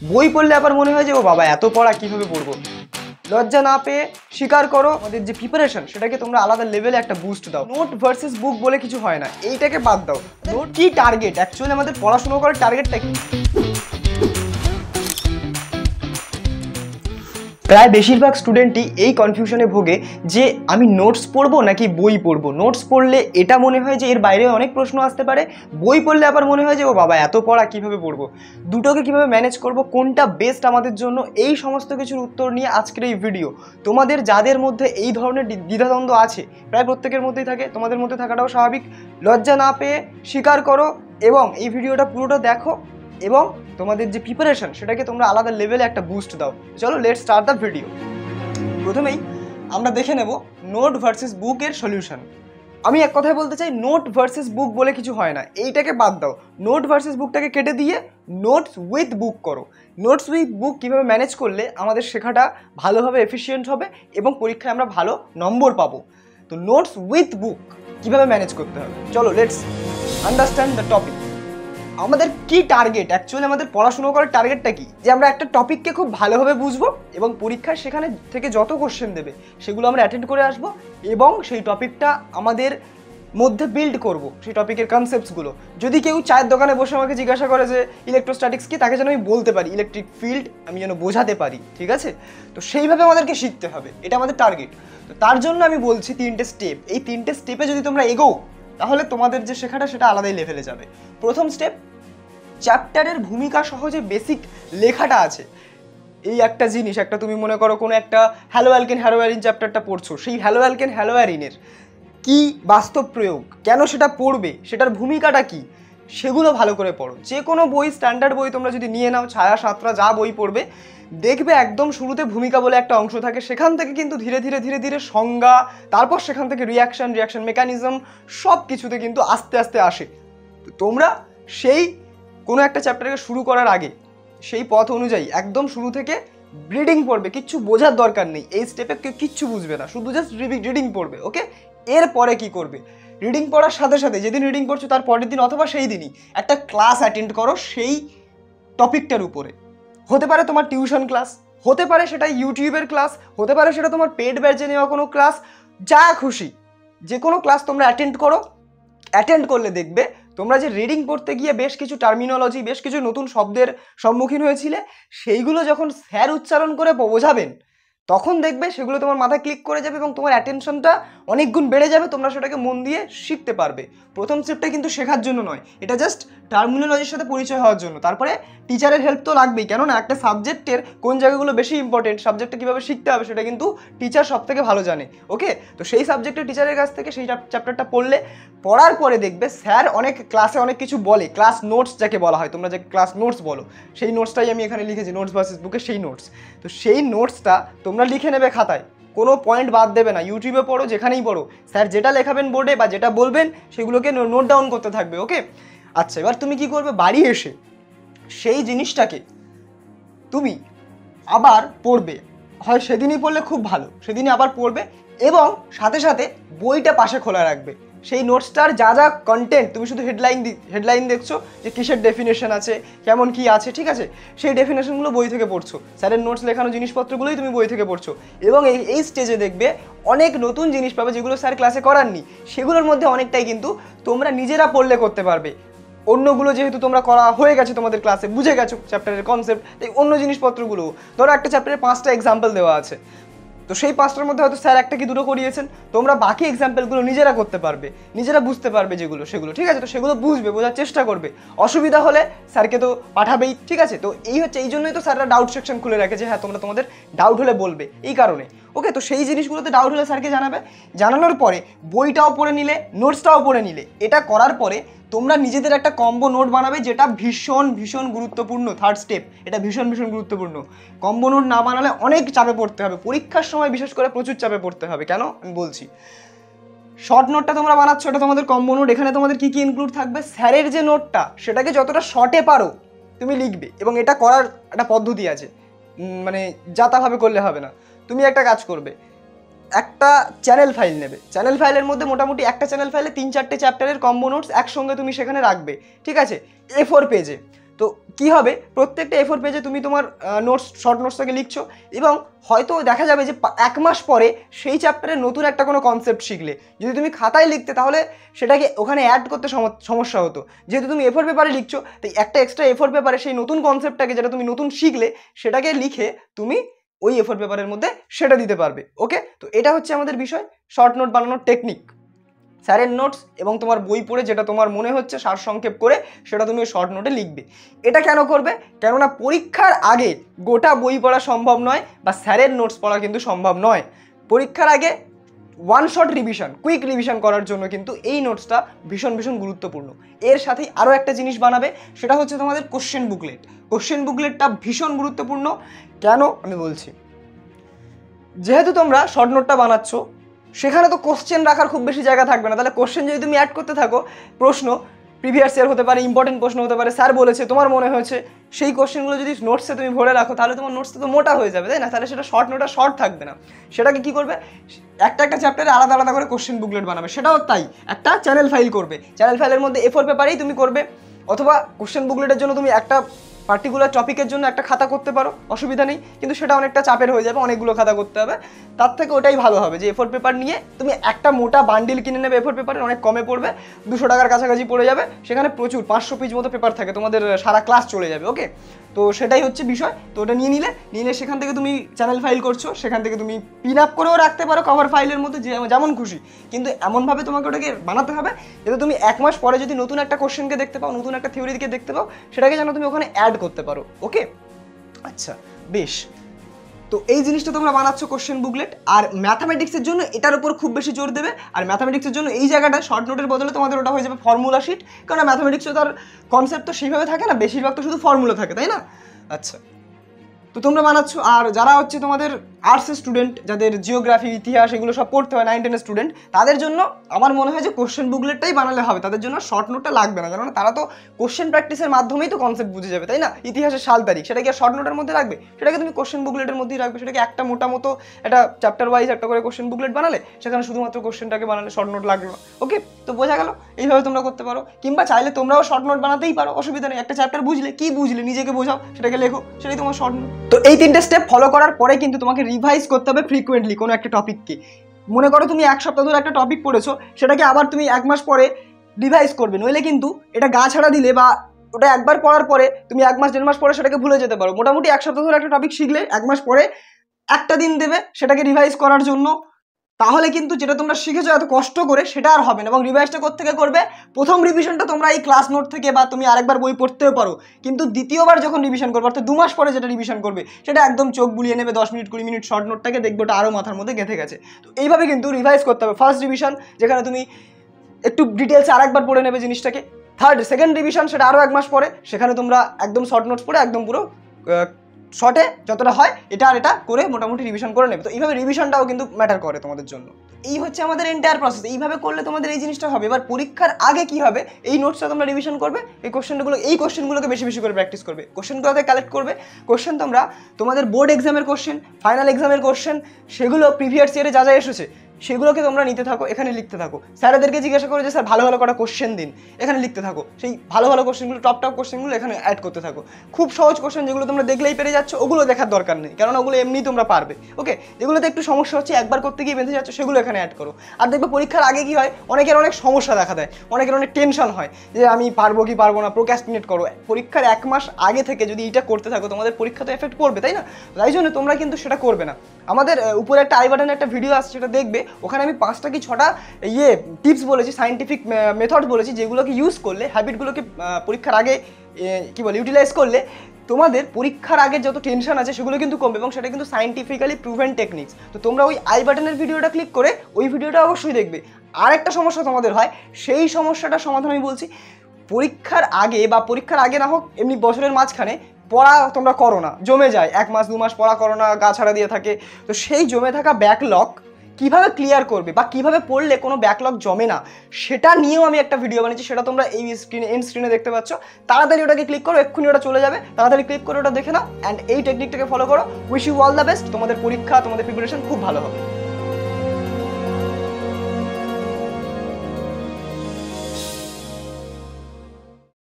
বই পড়লে আবার মনে হয় যে ও বাবা এত পড়া কিভাবে পড়বো। লজ্জা না পেয়ে স্বীকার করো আমাদের যে প্রিপারেশন সেটাকে তোমরা আলাদা লেভেলে একটা বুস্ট দাও। নোট ভার্সেস বুক বলে কিছু হয় না, এইটাকে বাদ দাও। নোট কি টার্গেট, অ্যাকচুয়ালি আমাদের পড়াশোনা করার টার্গেটটা কি? প্রায় বেশিরভাগ স্টুডেন্টই এই কনফিউশনে ভোগে যে আমি নোটস পড়বো নাকি বই পড়বো। নোটস পড়লে এটা মনে হয় যে এর বাইরে অনেক প্রশ্ন আসতে পারে, বই পড়লে আবার মনে হয় যে ও বাবা এত পড়া কিভাবে পড়বো, দুটোকে কিভাবে ম্যানেজ করব, কোনটা বেস্ট আমাদের জন্য, এই সমস্ত কিছুর উত্তর নিয়ে আজকের এই ভিডিও। তোমাদের যাদের মধ্যে এই ধরনের দ্বিধাদ্বন্দ্ব আছে, প্রায় প্রত্যেকের মধ্যেই থাকে, তোমাদের মধ্যে থাকাটাও স্বাভাবিক। লজ্জা না পেয়ে স্বীকার করো এবং এই ভিডিওটা পুরোটা দেখো এবং তোমাদের যে প্রিপারেশন সেটাকে তোমরা আলাদা লেভেলে একটা বুস্ট দাও। চলো লেটস স্টার্ট দ্য ভিডিও। প্রথমেই আমরা দেখে নেব নোট ভার্সেস বুকের সলিউশন। আমি এক কথায় বলতে চাই, নোট ভার্সেস বুক বলে কিছু হয় না, এইটাকে বাদ দাও। নোট ভার্সেস বুকটাকে কেটে দিয়ে নোটস উইথ বুক করো। নোটস উইথ বুক কীভাবে ম্যানেজ করলে আমাদের শেখাটা ভালোভাবে এফিসিয়েন্ট হবে এবং পরীক্ষায় আমরা ভালো নম্বর পাবো। তো নোটস উইথ বুক কীভাবে ম্যানেজ করতে হবে, চলো লেটস আন্ডারস্ট্যান্ড দ্য টপিক। আমাদের কি টার্গেট, অ্যাকচুয়ালি আমাদের পড়াশুনো করার টার্গেটটা কি? যে আমরা একটা টপিককে খুব ভালোভাবে বুঝবো এবং পরীক্ষায় সেখানে থেকে যত কোশ্চেন দেবে সেগুলো আমরা অ্যাটেন্ড করে আসবো এবং সেই টপিকটা আমাদের মধ্যে বিল্ড করব, সেই টপিকের কনসেপ্টসগুলো। যদি কেউ চায়ের দোকানে বসে আমাকে জিজ্ঞাসা করে যে ইলেকট্রোস্ট্যাটিক্স কি, তাকে যেন আমি বলতে পারি, ইলেকট্রিক ফিল্ড আমি যেন বোঝাতে পারি, ঠিক আছে? তো সেইভাবে আমাদেরকে শিখতে হবে, এটা আমাদের টার্গেট। তো তার জন্য আমি বলছি তিনটে স্টেপ, এই তিনটে স্টেপে যদি তোমরা এগোও তাহলে তোমাদের যে শেখাটা সেটা আলাদাই লেভেলে যাবে। প্রথম স্টেপ, চ্যাপ্টারের ভূমিকা সহ যে বেসিক লেখাটা আছে, এই একটা জিনিস, একটা তুমি মনে করো কোনো একটা হ্যালো অ্যালকেন হ্যালোয়ারিন চ্যাপ্টারটা পড়ছো, সেই হ্যালো অ্যালকেন হ্যালোয়ারিনের কি বাস্তব প্রয়োগ, কেন সেটা পড়বে, সেটার ভূমিকাটা কি, সেগুলো ভালো করে পড়ো। যে কোনো বই, স্ট্যান্ডার্ড বই তোমরা যদি নিয়ে নাও, ছায়া, সাঁতরা, যা বই পড়বে, দেখবে একদম শুরুতে ভূমিকা বলে একটা অংশ থাকে, সেখান থেকে কিন্তু ধীরে ধীরে ধীরে ধীরে সংজ্ঞা, তারপর সেখান থেকে রিয়াকশন মেকানিজম, সব কিছুতে কিন্তু আস্তে আস্তে আসে। তো তোমরা সেই কোনো একটা চ্যাপ্টারকে শুরু করার আগে সেই পথ অনুযায়ী একদম শুরু থেকে রিডিং পড়বে, কিচ্ছু বোঝার দরকার নেই, এই স্টেপে কেউ কিচ্ছু বুঝবে না, শুধু জাস্ট রিডিং পড়বে, ওকে? এরপরে কি করবে, রিডিং পড়ার সাথে সাথে যেদিন রিডিং পড়ছো তার পরের দিন অথবা সেই দিনই একটা ক্লাস অ্যাটেন্ড করো সেই টপিকটার উপরে। হতে পারে তোমার টিউশন ক্লাস, হতে পারে সেটা ইউটিউবের ক্লাস, হতে পারে সেটা তোমার পেড ব্যাচে নেওয়া কোনো ক্লাস, যা খুশি যে কোনো ক্লাস তোমরা অ্যাটেন্ড করো। অ্যাটেন্ড করলে দেখবে তোমরা যে রিডিং পড়তে গিয়ে বেশ কিছু টার্মিনোলজি, বেশ কিছু নতুন শব্দের সম্মুখীন হয়েছিলে, সেইগুলো যখন স্যার উচ্চারণ করে বোঝাবেন তখন দেখবে সেগুলো তোমার মাথায় ক্লিক করে যাবে এবং তোমার অ্যাটেনশনটা অনেক গুণ বেড়ে যাবে, তোমরা সেটাকে মন দিয়ে শিখতে পারবে। প্রথম স্টেপটা কিন্তু শেখার জন্য নয়, এটা জাস্ট টার্মিনোলজির সাথে পরিচয় হওয়ার জন্য। তারপরে টিচারের হেল্প তো লাগবেই, কেননা একটা সাবজেক্টের কোন জায়গাগুলো বেশি ইম্পর্টেন্ট, সাবজেক্টটা কীভাবে শিখতে হবে সেটা কিন্তু টিচার সব থেকে ভালো জানে, ওকে? তো সেই সাবজেক্টের টিচারের কাছ থেকে সেই চ্যাপ্টারটা পড়লে, পড়ার পরে দেখবে স্যার অনেক ক্লাসে অনেক কিছু বলে, ক্লাস নোটস যাকে বলা হয়, তোমরা যে ক্লাস নোটস বলো, সেই নোটসটাই আমি এখানে লিখেছি, নোটস ভার্সেস বুকে সেই নোটস। তো সেই নোটসটা তোমরা লিখে নেবে খাতায়, কোনো পয়েন্ট বাদ দেবে না। ইউটিউবে পড়ো, যেখানেই পড়ো, স্যার যেটা লেখাবেন বোর্ডে বা যেটা বলবেন সেগুলোকে নোট ডাউন করতে থাকবে, ওকে? আচ্ছা, এবার তুমি কি করবে, বাড়ি এসে সেই জিনিসটাকে তুমি আবার পড়বে, হয় সেদিনই পড়লে খুব ভালো, সেদিনই আবার পড়বে এবং সাথে সাথে বইটা পাশে খোলা রাখবে। সেই নোটসটার যা যা কন্টেন্ট, তুমি শুধু হেডলাইন দেখছো যে কিসের ডেফিনেশন আছে, কেমন কি আছে, ঠিক আছে, সেই ডেফিনেশনগুলো বই থেকে পড়ছো, স্যারের নোটস লেখানো জিনিসপত্রগুলোই তুমি বই থেকে পড়ছো এবং এই স্টেজে দেখবে অনেক নতুন জিনিস পাবে যেগুলো স্যার ক্লাসে করাননি, সেগুলোর মধ্যে অনেকটাই কিন্তু তোমরা নিজেরা পড়লে করতে পারবে। অন্যগুলো যেহেতু তোমরা করা হয়ে গেছে, তোমাদের ক্লাসে বুঝে গেছো চ্যাপ্টারের কনসেপ্ট, তাই অন্য জিনিসপত্রগুলো, ধরো একটা চ্যাপ্টারে 5টা এক্সাম্পল দেওয়া আছে, তো সেই 5টার মধ্যে হয়তো স্যার একটা কি দুটো করিয়েছেন, তোমরা বাকি এক্সাম্পলগুলো নিজেরা করতে পারবে, নিজেরা বুঝতে পারবে যেগুলো, সেগুলো ঠিক আছে? তো সেগুলো বুঝবে, বোঝার চেষ্টা করবে, অসুবিধা হলে স্যারকে তো পাঠাবেই, ঠিক আছে? তো এই জন্যই তো স্যাররা ডাউট সেকশন খুলে রাখে যে হ্যাঁ তোমরা তোমাদের ডাউট হলে বলবে, এই কারণে, ওকে? তো সেই জিনিসগুলোতে ডাউট হলে স্যারকে জানাবে, জানানোর পরে বইটাও পড়ে নিলে, নোটসটাও পড়ে নিলে, এটা করার পরে তোমরা নিজেদের একটা কম্বো নোট বানাবে, যেটা ভীষণ ভীষণ গুরুত্বপূর্ণ। থার্ড স্টেপ, এটা ভীষণ ভীষণ গুরুত্বপূর্ণ। কম্বো নোট না বানালে অনেক চাপে পড়তে হবে, পরীক্ষার সময় বিশেষ করে প্রচুর চাপে পড়তে হবে। কেন আমি বলছি, শর্ট নোটটা তোমরা বানাচ্ছ, এটা তোমাদের কম্বো নোট, এখানে তোমাদের কী কী ইনক্লুড থাকবে, স্যারের যে নোটটা সেটাকে যতটা শর্টে পারো তুমি লিখবে এবং এটা করার একটা পদ্ধতি আছে, মানে যাতাভাবে করলে হবে না। তুমি একটা কাজ করবে, একটা চ্যানেল ফাইল নেবে, চ্যানেল ফাইলের মধ্যে মোটামুটি একটা চ্যানেল ফাইলে 3-4টে চ্যাপ্টারের কম্বো নোটস একসঙ্গে তুমি সেখানে রাখবে, ঠিক আছে? A4 পেজে। তো কি হবে, প্রত্যেকটা A4 পেজে তুমি তোমার নোটস, শর্ট নোটসটাকে লিখছো এবং হয়তো দেখা যাবে যে 1 মাস পরে সেই চ্যাপ্টারে নতুন একটা কোনো কনসেপ্ট শিখলে, যদি তুমি খাতায় লিখতে তাহলে সেটাকে ওখানে অ্যাড করতে সমস্যা হতো। যেহেতু তুমি A4 পেপারে লিখছো, তাই একটা এক্সট্রা A4 পেপারে সেই নতুন কনসেপ্টটাকে, যেটা তুমি নতুন শিখলে, সেটাকে লিখে তুমি ওই A4 পেপারের মধ্যে সেটা দিতে পারবে। ওকে, তো এটা হচ্ছে আমাদের বিষয়, শর্ট নোট বানানোর টেকনিক। স্যারের নোটস এবং তোমার বই পড়ে যেটা তোমার মনে হচ্ছে সারসংক্ষেপ করে সেটা তুমি শর্ট নোটে লিখবে। এটা কেন করবে? কেননা পরীক্ষার আগে গোটা বই পড়া সম্ভব নয়, বা স্যারের নোটস পড়া কিন্তু সম্ভব নয়। পরীক্ষার আগে one shot revision, quick revision করার জন্য কিন্তু এই নোটসটা ভীষণ ভীষণ গুরুত্বপূর্ণ। এর সাথেই আরও একটা জিনিস বানাবে, সেটা হচ্ছে তোমাদের কোশ্চেন বুকলেট। কোশ্চেন বুকলেটটা ভীষণ গুরুত্বপূর্ণ। কেন আমি বলছি, যেহেতু তোমরা শর্ট নোটটা বানাচ্ছ, সেখানে তো কোশ্চেন রাখার খুব বেশি জায়গা থাকবে না। তাহলে কোশ্চেন যদি তুমি অ্যাড করতে থাকো, প্রশ্ন প্রিভিয়াস ইয়ার হতে পারে, ইম্পর্টেন্ট প্রশ্ন হতে পারে, স্যার বলেছে, তোমার মনে হয়েছে, সেই কোশ্চেনগুলো যদি নোটসে তুমি ভরে রাখো, তাহলে তোমার নোটসটা তো মোটা হয়ে যাবে, তাই না? তাহলে সেটা শর্ট নোটটা শর্ট থাকবে না। সেটাকে কি করবে, একটা একটা চ্যাপ্টারে আলাদা আলাদা করে কোশ্চেন বুকলেট বানাবে। সেটাও তাই, একটা চ্যানেল ফাইল করবে, চ্যানেল ফাইলের মধ্যে A4 পেপারেই তুমি করবে, অথবা কোশ্চেন বুকলেটের জন্য তুমি একটা পার্টিকুলার টপিকের জন্য একটা খাতা করতে পারো, অসুবিধা নেই, কিন্তু সেটা অনেকটা চাপের হয়ে যাবে, অনেকগুলো খাতা করতে হবে। তার থেকে ওটাই ভালো হবে যে A4 পেপার নিয়ে তুমি একটা মোটা বান্ডিল কিনে নেবে A4 পেপারের, অনেক কমে পড়বে, 200 টাকার কাছাকাছি পড়ে যাবে, সেখানে প্রচুর 500 পেজ মতো পেপার থাকে, তোমাদের সারা ক্লাস চলে যাবে। ওকে, তো সেটাই হচ্ছে বিষয়। তো ওটা নিয়ে নিলে সেখান থেকে তুমি চ্যানেল ফাইল করছো, সেখান থেকে তুমি পিন আপ করেও রাখতে পারো কভার ফাইলের মধ্যে, যেমন খুশি, কিন্তু এমনভাবে তোমাকে ওটাকে বানাতে হবে যাতে তুমি 1 মাস পরে যদি নতুন একটা কোশ্চেনকে দেখতে পাও, নতুন একটা থিওরিকে দেখতে পাও, সেটাকে যেন তুমি ওখানে অ্যাড করতে পারো। ওকে, আচ্ছা, বেশ। তো এই জিনিসটা তোমরা বানাচ্ছ কোশ্চেন বুকলেট। আর ম্যাথামেটিক্সের জন্য এটার উপর খুব বেশি জোর দেবে। আর ম্যাথামেটিক্সের জন্য এই জায়গাটা শর্ট নোটের বদলে তোমাদের ওটা হয়ে যাবে ফর্মুলা শিট, কারণ ম্যাথামেটিক্সে তার কনসেপ্ট তো সেইভাবে থাকে না, বেশিরভাগ তো শুধু ফর্মুলা থাকে, তাই না? আচ্ছা, তো তোমরা বানাচ্ছ। আর যারা হচ্ছে তোমাদের আর্টসের স্টুডেন্ট, যাদের জিওগ্রাফি, ইতিহাস এগুলো সব পড়তে হয়, 9-10 স্টুডেন্ট, তাদের জন্য আমার মনে হয় যে কোশ্চেন বুকলেটটাই বানালে হবে, তাদের জন্য শর্ট নোটটা লাগবে না, কারণ তারা তো কোশ্চেন প্র্যাকটিসের মাধ্যমেই তো কনসেপ্ট বুঝে যাবে, তাই না? ইতিহাসের সাল তারিখ সেটা কি শর্ট নোটের মধ্যে রাখবে? সেটাকে তুমি কোশ্চেন বুকলেটের মধ্যেই রাখবে। সেটাকে একটা মোটা মতো একটা চ্যাপ্টার ওয়াইজ একটা করে কোশ্চেন বুকলেট বানালে, সেখানে শুধুমাত্র কোশ্চেনটাকে বানালে, শর্ট নোট লাগবে না। ওকে, তো বোঝা গেল, এইভাবে তোমরা করতে পারো। কিংবা চাইলে তোমরাও শর্ট নোট বানাতেই পারো, অসুবিধা নেই। একটা চ্যাপ্টার বুঝলে, কি বুঝলে নিজেকে বোঝাও, সেটাকে লেখো, সেটাই তোমার শর্ট নোট। তো এই 3টে স্টেপ ফলো করার পরে কিন্তু তোমাকে রিভাইজ করতে হবে ফ্রিকোয়েন্টলি কোনো একটা টপিককে। মনে করো তুমি 1 সপ্তাহ ধরে একটা টপিক পড়েছো, সেটাকে আবার তুমি 1 মাস পরে রিভাইজ করবে, নইলে কিন্তু এটা গা ছাড়া দিলে, বা ওটা একবার পড়ার পরে তুমি 1 মাস 1.5 মাস পরে সেটাকে ভুলে যেতে পারো। মোটামুটি 1 সপ্তাহ ধরে একটা টপিক শিখলে 1 মাস পরে একটা দিন দেবে সেটাকে রিভাইজ করার জন্য, তাহলে কিন্তু যেটা তোমরা শিখেছো এত কষ্ট করে, সেটা আর হবে না। এবং রিভাইজটা কোত্থেকে করবে? প্রথম রিভিশনটা তোমরা এই ক্লাস নোট থেকে, বা তুমি আরেকবার বই পড়তেও পারো, কিন্তু দ্বিতীয়বার যখন রিভিশন করবে, অর্থাৎ 2 মাস পরে যেটা রিভিশন করবে, সেটা একদম চোখ বুলিয়ে নেবে, 10 মিনিট 20 মিনিট শর্ট নোটটাকে দেখবে, ওটা আরও মাথার মধ্যে গেঁথে গেছে। তো এইভাবে কিন্তু রিভাইজ করতে হবে। ফার্স্ট রিভিশন, যেখানে তুমি একটু ডিটেলসে আরেকবার পড়ে নেবে জিনিসটাকে। সেকেন্ড রিভিশন, সেটা আরও 1 মাস পরে, সেখানে তোমরা একদম শর্ট নোটস পড়ে একদম পুরো শর্টে যতটা হয় এটা আর এটা করে মোটামুটি রিভিশন করে নেবে। তো এইভাবে রিভিশনটাও কিন্তু ম্যাটার করে তোমাদের জন্য। এই হচ্ছে আমাদের এন্টায়ার প্রসেস। এইভাবে করলে তোমাদের এই জিনিসটা হবে। এবার পরীক্ষার আগে কি হবে, এই নোটসটা তোমরা রিভিশন করবে, এই কোশ্চেনগুলোকে বেশি বেশি করে প্র্যাকটিস করবে, কোশ্চেনগুলোকে কালেক্ট করবে। কোশ্চেন তোমরা তোমাদের বোর্ড এক্সামের কোশ্চেন, ফাইনাল এক্সামের কোশ্চেন, সেগুলো প্রিভিয়াস ইয়ারে যা যা এসেছে সেগুলোকে তোমরা নিতে থাকো, এখানে লিখতে থাকো। স্যারেদেরকে জিজ্ঞাসা করো যে স্যার ভালো ভালো কটা কোশ্চেন দিন, এখানে লিখতে থাকো। সেই ভালো ভালো কোশ্চেনগুলো, টপ কোশ্চেনগুলো এখানে অ্যাড করতে থাকো। খুব সহজ কোশ্চেন যেগুলো তোমরা দেখলেই পেরে যাচ্ছ, ওগুলো দেখার দরকার নেই, কারণ ওগুলো এমনি তোমরা পারবে। ওকে, যেগুলোতে একটু সমস্যা হচ্ছে, একবার করতে গিয়ে বেঁধে যাচ্ছ, সেগুলো এখানে অ্যাড করো। আর দেখবে পরীক্ষার আগে কি হয়, অনেকের অনেক সমস্যা দেখা দেয়, অনেকের অনেক টেনশন হয় যে আমি পারবো কি পারবো না, প্রোক্রাস্টিনেট করো। পরীক্ষার 1 মাস আগে থেকে যদি এটা করতে থাকো, তোমাদের পরীক্ষা তো এফেক্ট পড়বে, তাই না? তাই জন্য তোমরা কিন্তু সেটা করবে না। আমাদের উপরে একটা আই বাটনে একটা ভিডিও আসছে, সেটা দেখবে। ওখানে আমি 5টা কি 6টা টিপস বলেছি, সাইন্টিফিক মেথড বলেছি, যেগুলোকে ইউজ করলে, হ্যাবিটগুলোকে পরীক্ষার আগে ইউটিলাইজ করলে তোমাদের পরীক্ষার আগে যত টেনশন আছে সেগুলো কিন্তু কমবে, এবং সেটা কিন্তু সাইন্টিফিক্যালি প্রুভেন টেকনিক্স। তো তোমরা ওই আই বাটনের ভিডিওটা ক্লিক করে ওই ভিডিওটা অবশ্যই দেখবে। আর একটা সমস্যা তোমাদের হয়, সেই সমস্যাটার সমাধান আমি বলছি। পরীক্ষার আগে, বা পরীক্ষার আগে না হোক এমনি বছরের মাঝখানে পড়া তোমরা করো না, জমে যায়, 1 মাস 2 মাস পড়া করো না, গা ছাড়া দিয়ে থাকে। তো সেই জমে থাকা ব্যাকলগ কিভাবে ক্লিয়ার করবে, বা কিভাবে পড়লে কোনো ব্যাকলগ জমে না, সেটা নিয়েও আমি একটা ভিডিও বানিয়েছি। সেটা তোমরা এই স্ক্রিনে দেখতে পাচ্ছ। তাড়াতাড়ি ওটাকে ক্লিক করো, এক্ষুনি ওটা চলে যাবে, তাড়াতাড়ি ক্লিক করে ওটা দেখে নাও, অ্যান্ড এই টেকনিকটাকে ফলো করো। Wish you all the best. তোমাদের পরীক্ষা, তোমাদের প্রিপারেশন খুব ভালো হবে।